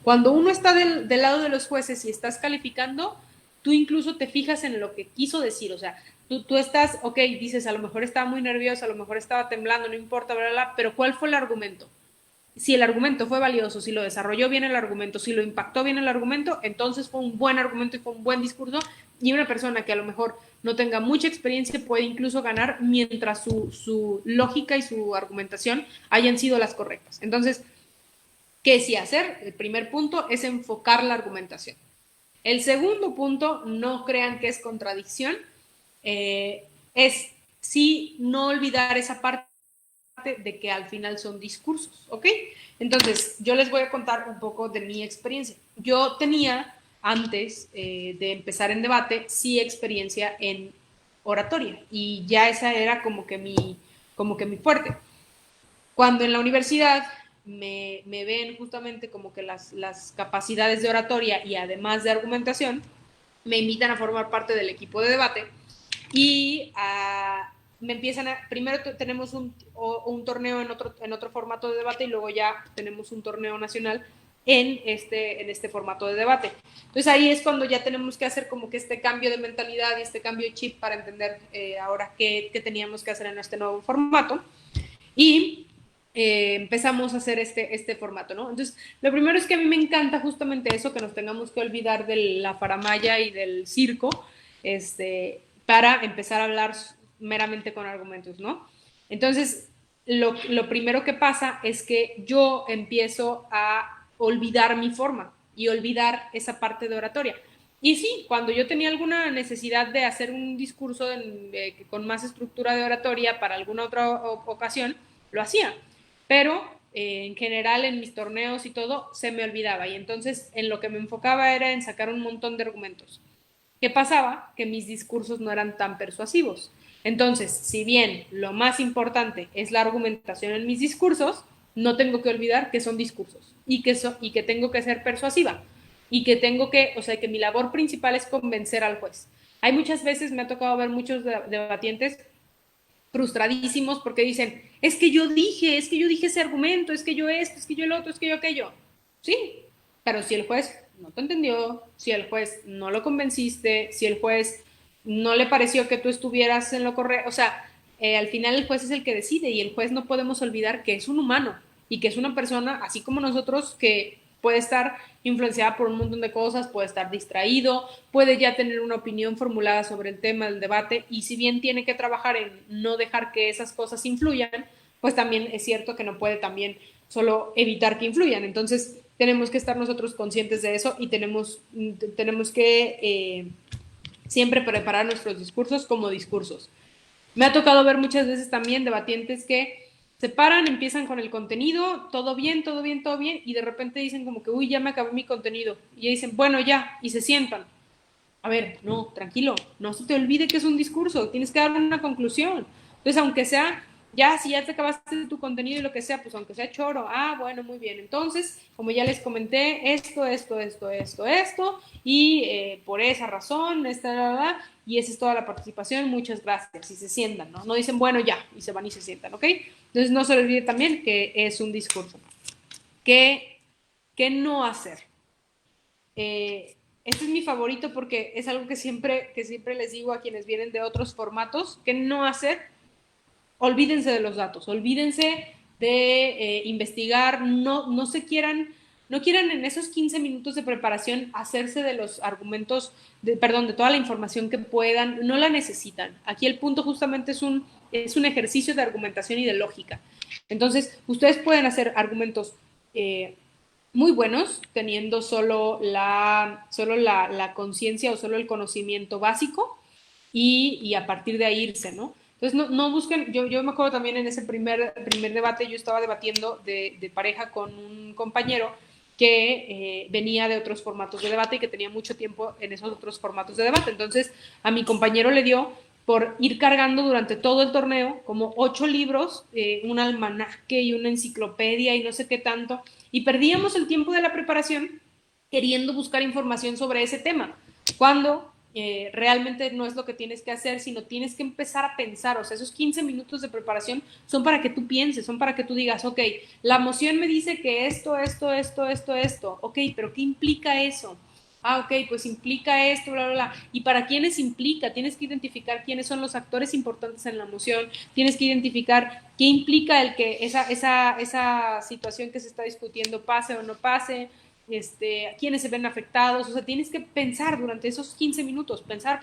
Cuando uno está del lado de los jueces y estás calificando, tú incluso te fijas en lo que quiso decir, o sea, tú estás, ok, dices, a lo mejor estaba muy nervioso, a lo mejor estaba temblando, no importa, bla, bla, bla, pero ¿cuál fue el argumento? Si el argumento fue valioso, si lo desarrolló bien el argumento, si lo impactó bien el argumento, entonces fue un buen argumento y fue un buen discurso, y una persona que a lo mejor no tenga mucha experiencia puede incluso ganar mientras su lógica y su argumentación hayan sido las correctas. Entonces, ¿qué sí hacer? El primer punto es enfocar la argumentación. El segundo punto, no crean que es contradicción, es sí no olvidar esa parte de que al final son discursos, ¿ok? Entonces, yo les voy a contar un poco de mi experiencia. Yo tenía, antes de empezar en debate, sí experiencia en oratoria y ya esa era como que mi fuerte. Cuando en la universidad me ven justamente como que las capacidades de oratoria y además de argumentación, me invitan a formar parte del equipo de debate y me empiezan a, primero tenemos un torneo en otro formato de debate y luego ya tenemos un torneo nacional en este formato de debate. Entonces ahí es cuando ya tenemos que hacer como que este cambio de mentalidad y este cambio de chip para entender ahora qué teníamos que hacer en este nuevo formato. Y empezamos a hacer este formato, ¿no? Entonces, lo primero es que a mí me encanta justamente eso, que nos tengamos que olvidar de la faramaya y del circo, para empezar a hablar meramente con argumentos, ¿no? Entonces, lo primero que pasa es que yo empiezo a olvidar mi forma y olvidar esa parte de oratoria. Y sí, cuando yo tenía alguna necesidad de hacer un discurso con más estructura de oratoria para alguna otra ocasión, lo hacía. Pero en general en mis torneos y todo se me olvidaba y entonces en lo que me enfocaba era en sacar un montón de argumentos. ¿Qué pasaba? Que mis discursos no eran tan persuasivos. Entonces, si bien lo más importante es la argumentación en mis discursos, no tengo que olvidar que son discursos y que tengo que ser persuasiva y que o sea, que mi labor principal es convencer al juez. Hay muchas veces, me ha tocado ver muchos debatientes frustradísimos porque dicen, es que yo dije ese argumento, es que yo esto, es que yo el otro, es que yo aquello. Sí, pero si el juez no te entendió, si el juez no lo convenciste, si el juez no le pareció que tú estuvieras en lo correcto, o sea, al final el juez es el que decide y el juez no podemos olvidar que es un humano y que es una persona, así como nosotros, que puede estar influenciada por un montón de cosas, puede estar distraído, puede ya tener una opinión formulada sobre el tema del debate y si bien tiene que trabajar en no dejar que esas cosas influyan, pues también es cierto que no puede también solo evitar que influyan. Entonces tenemos que estar nosotros conscientes de eso y tenemos que siempre preparar nuestros discursos como discursos. Me ha tocado ver muchas veces también debatientes que se paran, empiezan con el contenido, todo bien, todo bien, todo bien, y de repente dicen como que, uy, ya me acabé mi contenido. Y dicen, bueno, ya, y se sientan. A ver, no, tranquilo, no se te olvide que es un discurso, tienes que dar una conclusión. Entonces, aunque sea, ya, si ya te acabaste tu contenido y lo que sea, pues aunque sea choro, bueno, muy bien. Entonces, como ya les comenté, esto, y por esa razón, y esa es toda la participación, muchas gracias, y se sientan, ¿no? No dicen, bueno, ya, y se van y se sientan, ¿ok? Entonces, no se olvide también que es un discurso. ¿Qué no hacer? Este es mi favorito porque es algo que siempre les digo a quienes vienen de otros formatos, que no hacer, olvídense de los datos, olvídense de investigar, no quieran en esos 15 minutos de preparación hacerse de los argumentos, de toda la información que puedan, no la necesitan. Aquí el punto justamente es un ejercicio de argumentación y de lógica. Entonces, ustedes pueden hacer argumentos muy buenos, teniendo solo la conciencia o solo el conocimiento básico y a partir de ahí irse, ¿no? Entonces, no busquen, yo me acuerdo también en ese primer debate, yo estaba debatiendo de pareja con un compañero que venía de otros formatos de debate y que tenía mucho tiempo en esos otros formatos de debate. Entonces, a mi compañero le dio por ir cargando durante todo el torneo como 8 libros, un almanaque y una enciclopedia y no sé qué tanto, y perdíamos el tiempo de la preparación queriendo buscar información sobre ese tema, cuando realmente no es lo que tienes que hacer, sino tienes que empezar a pensar. O sea, esos 15 minutos de preparación son para que tú pienses, son para que tú digas, ok, la moción me dice que esto, ok, pero ¿qué implica eso? Ok, pues implica esto, bla, bla, bla. ¿Y para quiénes implica? Tienes que identificar quiénes son los actores importantes en la moción, tienes que identificar qué implica el que esa situación que se está discutiendo pase o no pase, quiénes se ven afectados. O sea, tienes que pensar durante esos 15 minutos, pensar.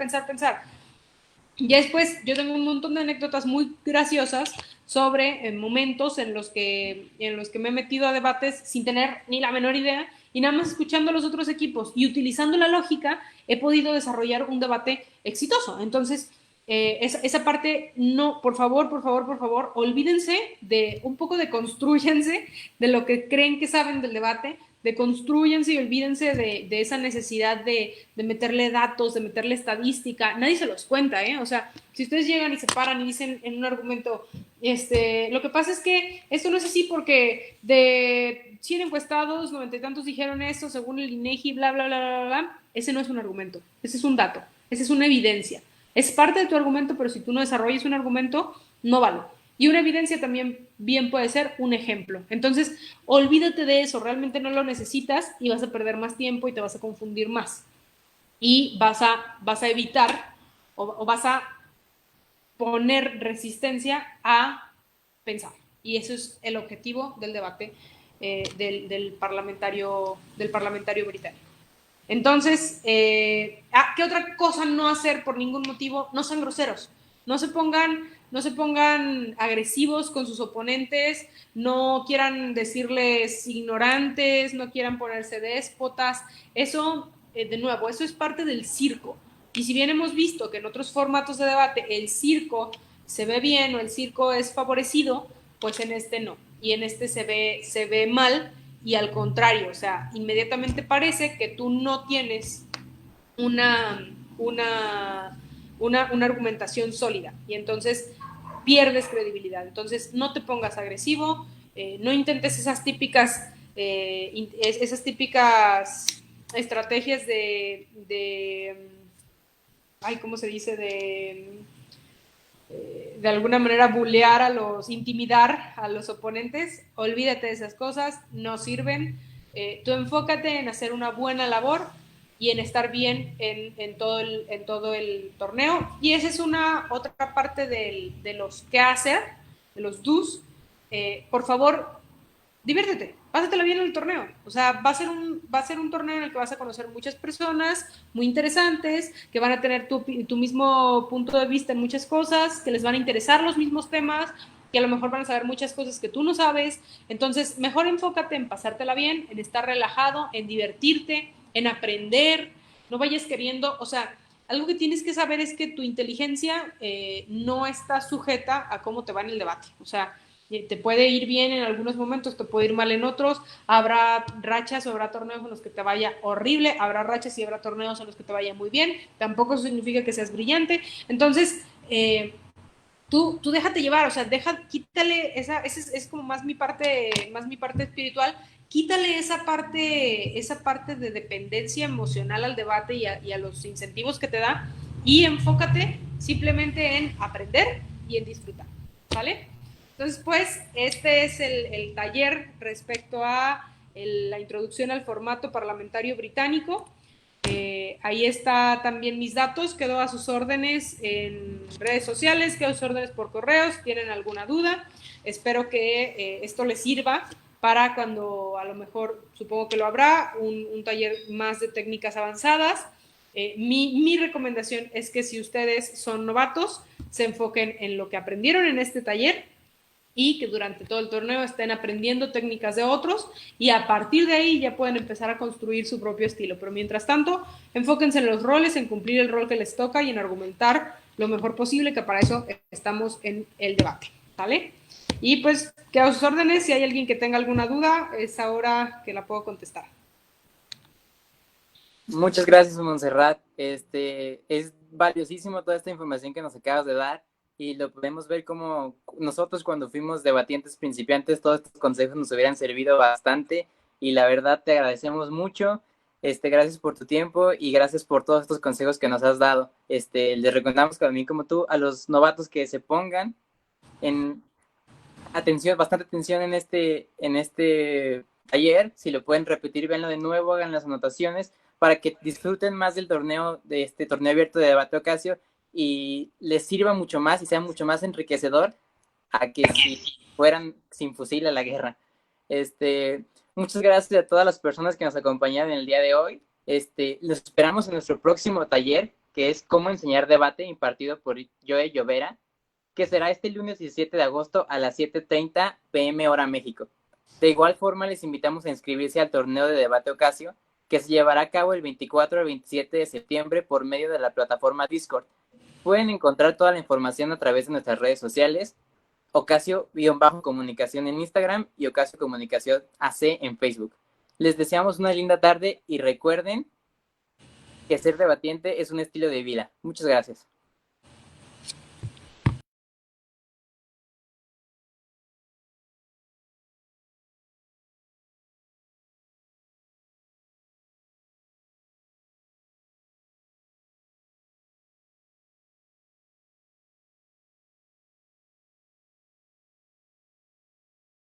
Ya después yo tengo un montón de anécdotas muy graciosas sobre momentos en los que me he metido a debates sin tener ni la menor idea, y nada más escuchando a los otros equipos y utilizando la lógica he podido desarrollar un debate exitoso. Entonces, esa parte, no, por favor, olvídense de un poco de construyanse de lo que creen que saben del debate, de construyanse y olvídense de esa necesidad de meterle datos, de meterle estadística. Nadie se los cuenta, ¿eh? O sea, si ustedes llegan y se paran y dicen en un argumento, lo que pasa es que esto no es así porque de 100 encuestados, 90 y tantos dijeron esto según el INEGI, bla, bla, bla, bla, bla, ese no es un argumento, ese es un dato, esa es una evidencia. Es parte de tu argumento, pero si tú no desarrollas un argumento, no vale. Y una evidencia también bien puede ser un ejemplo. Entonces, olvídate de eso, realmente no lo necesitas y vas a perder más tiempo y te vas a confundir más. Y vas a evitar o vas a poner resistencia a pensar. Y eso es el objetivo del debate del parlamentario británico. Entonces, ¿qué otra cosa no hacer por ningún motivo? No sean groseros. No se pongan agresivos con sus oponentes, no quieran decirles ignorantes, no quieran ponerse déspotas. Eso, de nuevo, eso es parte del circo. Y si bien hemos visto que en otros formatos de debate el circo se ve bien o el circo es favorecido, pues en este no. Y en este se ve mal, y al contrario, o sea, inmediatamente parece que tú no tienes una argumentación sólida y entonces pierdes credibilidad. Entonces, no te pongas agresivo, no intentes esas típicas estrategias ¿cómo se dice? De alguna manera bullear intimidar a los oponentes. Olvídate de esas cosas, no sirven. Tú enfócate en hacer una buena labor y en estar bien en todo el torneo. Y esa es una otra parte de los qué hacer, de los do's. Por favor, diviértete, pásatela bien en el torneo. O sea, va a ser un torneo en el que vas a conocer muchas personas muy interesantes, que van a tener tu mismo punto de vista en muchas cosas, que les van a interesar los mismos temas, que a lo mejor van a saber muchas cosas que tú no sabes. Entonces, mejor enfócate en pasártela bien, en estar relajado, en divertirte, en aprender. No vayas queriendo, o sea, algo que tienes que saber es que tu inteligencia no está sujeta a cómo te va en el debate. O sea, Te puede ir bien en algunos momentos, te puede ir mal en otros, habrá rachas o habrá torneos en los que te vaya horrible, habrá rachas y habrá torneos en los que te vaya muy bien, tampoco eso significa que seas brillante, entonces tú déjate llevar, o sea, quítale esa es como más mi parte espiritual, quítale esa parte de dependencia emocional al debate y a los incentivos que te da y enfócate simplemente en aprender y en disfrutar, ¿vale? Entonces, pues, este es el taller respecto a la introducción al formato parlamentario británico. Ahí está también mis datos, quedo a sus órdenes en redes sociales, quedo a sus órdenes por correos, tienen alguna duda. Espero que esto les sirva para cuando a lo mejor, supongo que lo habrá, un taller más de técnicas avanzadas. Mi recomendación es que si ustedes son novatos, se enfoquen en lo que aprendieron en este taller y que durante todo el torneo estén aprendiendo técnicas de otros y a partir de ahí ya pueden empezar a construir su propio estilo. Pero mientras tanto, enfóquense en los roles, en cumplir el rol que les toca y en argumentar lo mejor posible, que para eso estamos en el debate, ¿vale? Y pues, quedo a sus órdenes. Si hay alguien que tenga alguna duda, es ahora que la puedo contestar. Muchas gracias, Montserrat. Es valiosísimo toda esta información que nos acabas de dar y lo podemos ver como nosotros cuando fuimos debatientes principiantes, todos estos consejos nos hubieran servido bastante y la verdad te agradecemos mucho. Gracias por tu tiempo y gracias por todos estos consejos que nos has dado. Les recomendamos que a mí como tú, a los novatos que se pongan en atención, bastante atención en este taller. Si lo pueden repetir, véanlo de nuevo, hagan las anotaciones para que disfruten más del torneo, de este torneo abierto de debate Ocasio y les sirva mucho más y sea mucho más enriquecedor a que si fueran sin fusil a la guerra. Muchas gracias a todas las personas que nos acompañaron en el día de hoy. Los esperamos en nuestro próximo taller, que es Cómo enseñar debate, impartido por Joe Llovera, que será este lunes 17 de agosto a las 7:30 p.m. hora México. De igual forma, les invitamos a inscribirse al torneo de debate Ocasio, que se llevará a cabo el 24 al 27 de septiembre por medio de la plataforma Discord. Pueden encontrar toda la información a través de nuestras redes sociales, Ocasio-comunicación en Instagram y Ocasio Comunicación AC en Facebook. Les deseamos una linda tarde y recuerden que ser debatiente es un estilo de vida. Muchas gracias.